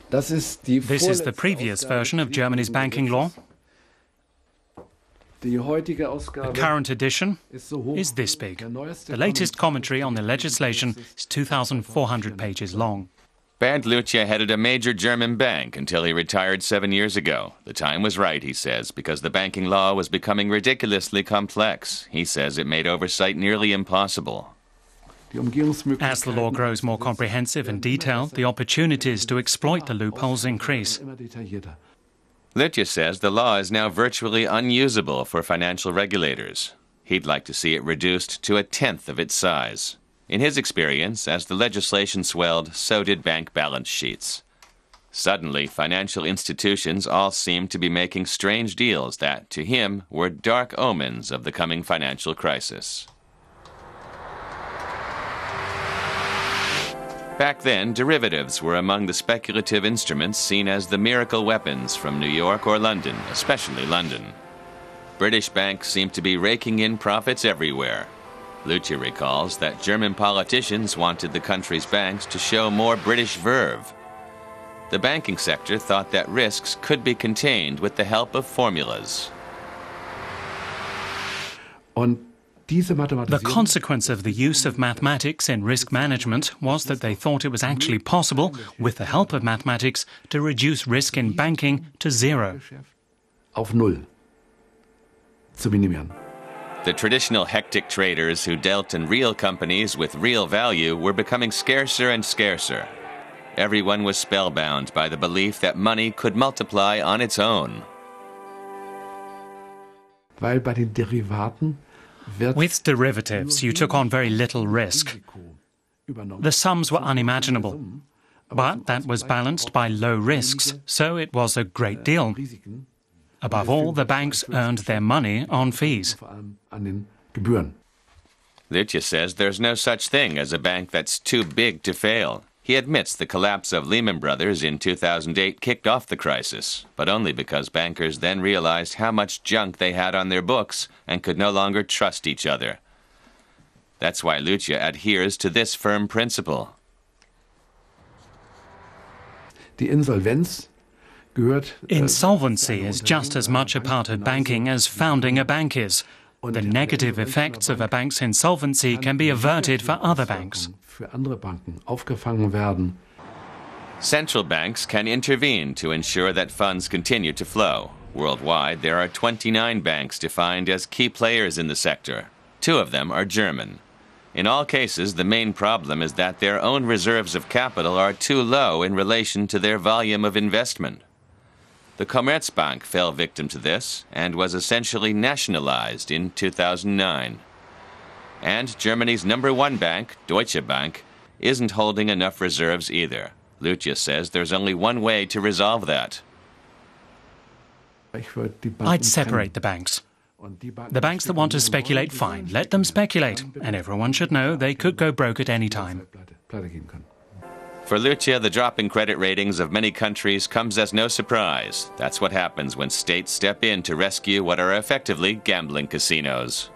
This is the previous version of Germany's banking law. The current edition is this big. The latest commentary on the legislation is 2,400 pages long. Bernd Lucia headed a major German bank until he retired 7 years ago. The time was right, he says, because the banking law was becoming ridiculously complex. He says it made oversight nearly impossible. As the law grows more comprehensive and detailed, the opportunities to exploit the loopholes increase. Lucia says the law is now virtually unusable for financial regulators. He'd like to see it reduced to 1/10 of its size. In his experience, as the legislation swelled, so did bank balance sheets. Suddenly, financial institutions all seemed to be making strange deals that, to him, were dark omens of the coming financial crisis. Back then, derivatives were among the speculative instruments seen as the miracle weapons from New York or London, especially London. British banks seemed to be raking in profits everywhere. Lucia recalls that German politicians wanted the country's banks to show more British verve. The banking sector thought that risks could be contained with the help of formulas. The consequence of the use of mathematics in risk management was that they thought it was actually possible, with the help of mathematics, to reduce risk in banking to zero. The traditional hectic traders who dealt in real companies with real value were becoming scarcer and scarcer. Everyone was spellbound by the belief that money could multiply on its own. With derivatives, you took on very little risk. The sums were unimaginable, but that was balanced by low risks, so it was a great deal. Above all, the banks earned their money on fees. Lucia says there's no such thing as a bank that's too big to fail. He admits the collapse of Lehman Brothers in 2008 kicked off the crisis, but only because bankers then realized how much junk they had on their books and could no longer trust each other. That's why Lucia adheres to this firm principle. Insolvency is just as much a part of banking as founding a bank is. The negative effects of a bank's insolvency can be averted for other banks. Central banks can intervene to ensure that funds continue to flow. Worldwide, there are 29 banks defined as key players in the sector. 2 of them are German. In all cases, the main problem is that their own reserves of capital are too low in relation to their volume of investment. The Commerzbank fell victim to this and was essentially nationalized in 2009. And Germany's #1 bank, Deutsche Bank, isn't holding enough reserves either. Lucia says there's only one way to resolve that. I'd separate the banks. The banks that want to speculate, fine, let them speculate. And everyone should know they could go broke at any time. For Lucia, the drop in credit ratings of many countries comes as no surprise. That's what happens when states step in to rescue what are effectively gambling casinos.